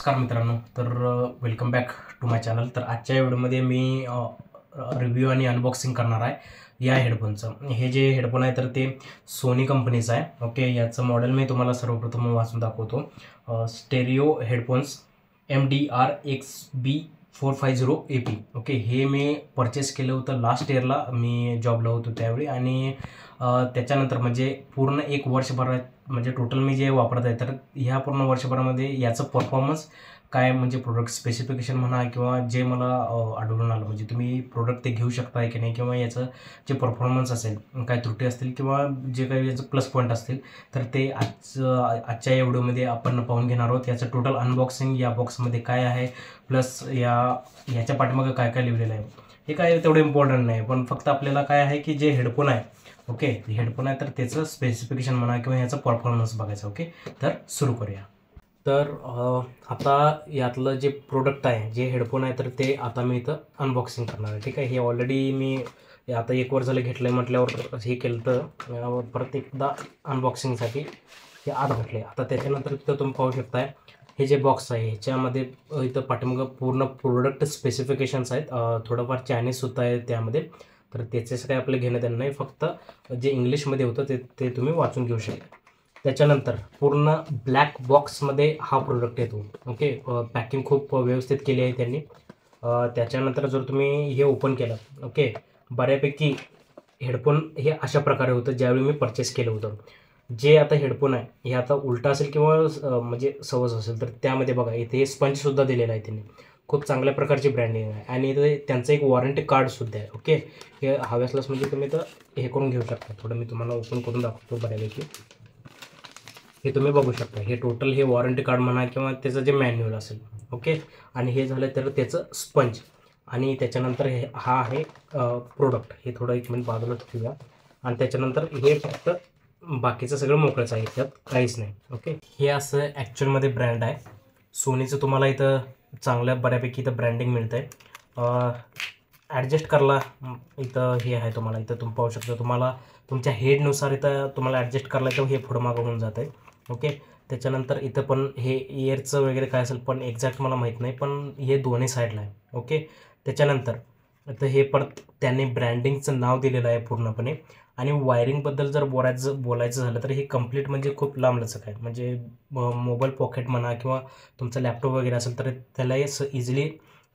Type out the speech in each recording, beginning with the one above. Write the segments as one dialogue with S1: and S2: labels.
S1: नमस्कार मित्रांनो, तर welcome back to my channel. तर आजच्या व्हिडिओमध्ये मी रिव्ह्यू आणि अनबॉक्सिंग करणार आहे या हेडफोनचं. हे जे हेडफोन आहे तर ते सोनी कंपनीचं आहे. ओके, याचं मॉडेल मी तुम्हाला सर्वप्रथम वाचून दाखवतो. Stereo headphones MDR-XB450AP. ओके, हे मी परचेस केलं होतं लास्ट इयरला. मी जॉबला होतो त्यावेळी आणि त्याच्यानंतर म्हणजे पूर्ण एक वर्षभरात म्हणजे टोटल मी जे वापरत आहे तर ह्या पूर्ण वर्षभरामध्ये याचं परफॉर्मन्स काय म्हणजे प्रोडक्ट स्पेसिफिकेशन म्हणा किंवा जे मला आढळून आलं म्हणजे तुम्ही प्रोडक्ट ते घेऊ शकताय की नाही किंवा याचं जे परफॉर्मन्स असेल, काय त्रुटी असतील किंवा जे काही याचं प्लस पॉईंट असतील तर ते आजच्या या व्हिडिओमध्ये आपण पाहून घेणार आहोत. याचं टोटल अनबॉक्सिंग, या बॉक्समध्ये काय आहे, प्लस याच्या पाठीमागं काय काय लिहिलेलं आहे हे काय तेवढं इम्पॉर्टंट नाही, पण फक्त आपल्याला काय आहे की जे हेडफोन आहे, ओके हेडफोन आहे तर त्याचं स्पेसिफिकेशन म्हणा किंवा याचा परफॉर्मन्स बघायचं. ओके, तर सुरू करूया. तर आता यातलं जे प्रोडक्ट आहे, जे हेडफोन आहे तर ते आता मी इथं अनबॉक्सिंग करणार आहे. ठीक आहे, हे ऑलरेडी मी आता एक वर्ष झालं घेतलं आहे म्हटल्यावर हे केलं तर परत एकदा अनबॉक्सिंगसाठी हे आत घातले. आता त्याच्यानंतर इथं तुम्ही पाहू शकताय हे जे बॉक्स आहे ह्याच्यामध्ये इथं पाठीमागं पूर्ण प्रोडक्ट स्पेसिफिकेशन्स आहेत. थोडंफार चायनीजसुद्धा आहे त्यामध्ये, तर त्याचेच काही आपलं घेणं देणं नाही, फक्त जे इंग्लिशमध्ये होतं ते तुम्ही वाचून घेऊ शकता. त्याच्यानंतर पूर्ण ब्लॅक बॉक्समध्ये हा प्रोडक्ट येतो. ओके, पॅकिंग खूप व्यवस्थित केली आहे त्यांनी. त्याच्यानंतर जर तुम्ही हे ओपन केलं, ओके, बऱ्यापैकी हेडफोन हे अशा प्रकारे होतं ज्यावेळी मी परचेस केलं होतं. जे आता हेडफोन आहे हे आता उलटा असेल किंवा म्हणजे सहज असेल तर त्यामध्ये बघा इथे स्पंजसुद्धा दिलेला आहे त्यांनी. खूप चांगल्या प्रकारची ब्रँडिंग आहे आणि इथे त्यांचं एक वॉरंटी कार्डसुद्धा आहे. ओके, हे हवे असल्यास म्हणजे तुम्ही तर हे करून घेऊ शकता. थोडं मी तुम्हाला ओपन करून दाखवतो. बऱ्यापैकी हे तुम्ही बघू शकता. हे टोटल हे वॉरंटी कार्ड म्हणा किंवा त्याचं जे मॅन्युअल असेल. ओके, आणि हे झालं तर त्याचं स्पंज आणि त्याच्यानंतर हा आहे प्रोडक्ट. हे थोडं एक मिनिट बाजूला ठेवूया आणि त्याच्यानंतर हे फक्त बाकीचं सगळं मोकळंच आहे, त्यात काहीच नाही. ओके, हे असं ॲक्च्युअलमध्ये ब्रँड आहे सोनीचं. तुम्हाला इथं चांगल्या बऱ्यापैकी इथं ब्रँडिंग मिळतं आहे. ॲडजस्ट करायला इथं हे आहे, तुम्हाला इथं तुम्ही पाहू शकता. तुम्हाला तुमच्या हेडनुसार इथं तुम्हाला ॲडजस्ट करायला तर हे पुढं मागं होऊन जातं आहे. ओके, त्याच्यानंतर इथं पण हे इयरचं वगैरे काय असेल पण एक्झॅक्ट मला माहीत नाही, पण हे दोन्ही साईडला आहे. ओके, त्याच्यानंतर आता हे परत त्यांनी ब्रँडिंगचं नाव दिलेलं आहे पूर्णपणे. आणि वायरिंगबद्दल जर बोलायचं झालं तर हे कंप्लीट म्हणजे खूप लांबलचक आहे. म्हणजे मोबाईल पॉकेट म्हणा किंवा तुमचा लॅपटॉप वगैरे असेल तर त्याला हे इझिली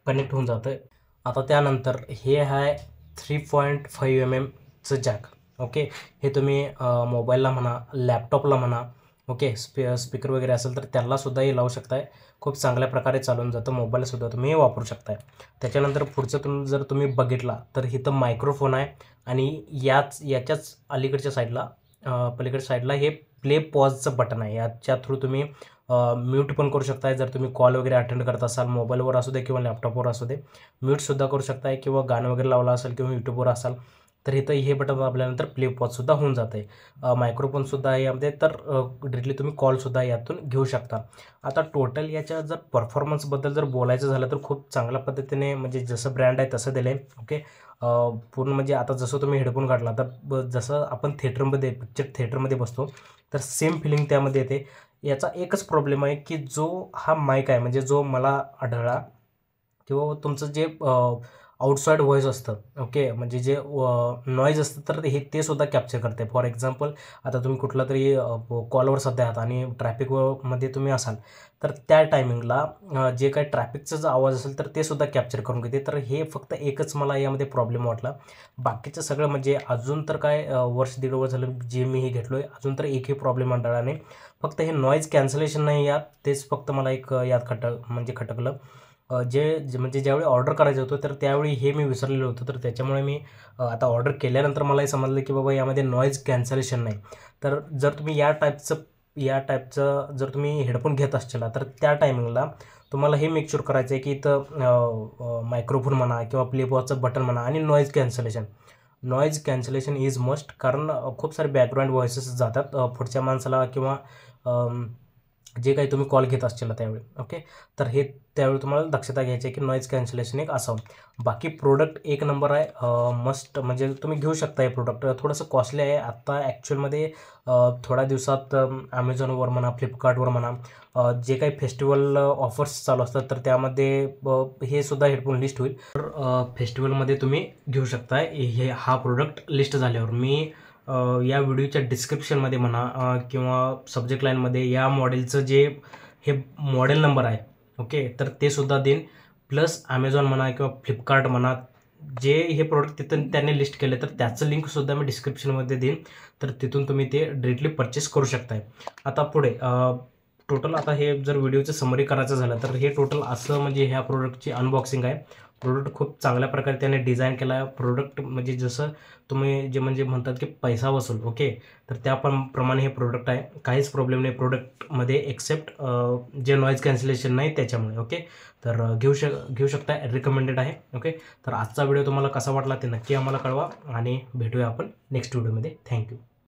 S1: कनेक्ट होऊन जातं. आता त्यानंतर हे आहे 3.5 mm जॅक. ओके, हे तुम्ही मोबाईलला म्हणा, लॅपटॉपला म्हणा, ओके, स्पीकर वगैरे असेल तर त्यालासुद्धा हे लावू शकताय. खूप चांगल्या प्रकारे चालून जातं. मोबाईलसुद्धा तुम्ही हे वापरू शकताय. त्याच्यानंतर पुढचं जर तुम्ही बघितला तर इथं मायक्रोफोन आहे आणि याच्याच अलीकडच्या साईडला पलीकडच्या साईडला हे प्ले पॉजचं बटन आहे. याच्या थ्रू तुम्ही म्यूट पण करू शकताय. जर तुम्ही कॉल वगैरे अटेंड करत असाल मोबाईलवर असू दे किंवा लॅपटॉपवर असू दे, म्यूटसुद्धा करू शकताय किंवा गाणं वगैरे लावलं असेल किंवा यूट्यूबवर असाल तर इथं हे बटन दाबल्यानंतर प्ले पॉजसुद्धा होऊन जातं आहे. मायक्रोफोनसुद्धा आहे यामध्ये, तर डिरेक्टली तुम्ही कॉलसुद्धा यातून घेऊ शकता. आता टोटल याच्या जर परफॉर्मन्सबद्दल जर बोलायचं झालं तर खूप चांगल्या पद्धतीने म्हणजे जसं ब्रँड आहे तसं दिलं आहे. ओके, पूर्ण म्हणजे आता जसं तुम्ही हेडफोन काढला तर जसं आपण पिक्चर थिएटरमध्ये बसतो तर सेम फिलिंग त्यामध्ये येते. याचा एकच प्रॉब्लेम आहे की जो हा माईक आहे म्हणजे जो मला आढळला किंवा तुमचं जे आउटसाईड व्हॉईस असतं, ओके, म्हणजे जे नॉईज असतं तर ते सुद्धा कॅप्चर करते. फॉर एक्झाम्पल आता तुम्ही कुठला तरी कॉलवर सध्या आहात आणि ट्रॅफिकमध्ये तुम्ही असाल तर त्या टायमिंगला जे काही ट्रॅफिकचा जो आवाज असेल तर ते सुद्धा कॅप्चर करून घेते. तर हे फक्त एकच मला यामध्ये प्रॉब्लेम वाटला. बाकीचं सगळं म्हणजे अजून तर काय वर्ष दीड वर्ष झालं जे मी हे घेतलो आहे, अजून तर एकही प्रॉब्लेम आढळला नाही. फक्त हे नॉईज कॅन्सलेशन नाही यात, तेच फक्त मला एक यात खटकलं. म्हणजे ज्यावेळी ऑर्डर करायचं होतं तर त्यावेळी हे मी विसरलेलो होतो. तर त्याच्यामुळे मी आता ऑर्डर केल्यानंतर मलाही समजलं की बाबा यामध्ये नॉईज कॅन्सलेशन नाही. तर जर तुम्ही या टाईपचं जर तुम्ही हेडफोन घेत असतील तर त्या टायमिंगला तुम्हाला हे मेक शुअर करायचं आहे की इथं मायक्रोफोन म्हणा किंवा प्ले पॉजचं बटन म्हणा आणि नॉईज कॅन्सलेशन इज मस्ट. कारण खूप सारे बॅकग्राऊंड व्हॉइसेस जातात पुढच्या माणसाला किंवा जे काही तुम्ही कॉल घेत असतील त्यावेळी. ओके, तर हे त्यावेळी तुम्हाला दक्षता घ्यायची आहे की नॉईज कॅन्सलेशन एक असावं. बाकी प्रोडक्ट एक नंबर आहे, मस्ट म्हणजे तुम्ही घेऊ शकता. हे प्रोडक्ट थोडंसं कॉस्टली आहे आता ॲक्च्युअलमध्ये. थोड्या दिवसात ॲमेझॉनवर म्हणा, फ्लिपकार्टवर म्हणा, जे काही फेस्टिवल ऑफर्स चालू असतात तर त्यामध्ये हे सुद्धा हेडफोन लिस्ट होईल. तर फेस्टिवलमध्ये तुम्ही घेऊ शकता हा प्रोडक्ट लिस्ट झाल्यावर. मी या व्हिडिओच्या डिस्क्रिप्शनमध्ये म्हणा किंवा सब्जेक्ट लाईनमध्ये या मॉडेलचं जे हे मॉडेल नंबर आहे, ओके, तर ते सुद्धा देईन. प्लस ॲमेझॉन म्हणा किंवा फ्लिपकार्ट म्हणा, जे हे प्रोडक्ट तिथून त्यांनी लिस्ट केले तर त्याचं लिंकसुद्धा मी डिस्क्रिप्शनमध्ये देईन. तर तिथून तुम्ही ते डिरेक्टली परचेस करू शकताय. आता पुढे टोटल आता हे जर व्हिडिओचं समरी करायचं झालं तर हे टोटल असं म्हणजे ह्या प्रोडक्टची अनबॉक्सिंग आहे. प्रोडक्ट खूप चांगल्या प्रकारे त्याने डिझाईन केला आहे. प्रोडक्ट म्हणजे जसं तुम्ही जे म्हणजे म्हणतात की पैसा वसूल, ओके, तर त्या प्रमाणे हे प्रोडक्ट आहे. काहीच प्रॉब्लेम नाही प्रोडक्टमध्ये एक्सेप्ट जे नॉईज कॅन्सलेशन नाही त्याच्यामुळे. ओके, तर घेऊ शकता, रिकमेंडेड आहे. ओके, तर आजचा व्हिडिओ तुम्हाला कसा वाटला ते नक्की आम्हाला कळवा आणि भेटूया आपण नेक्स्ट व्हिडिओमध्ये. थँक्यू.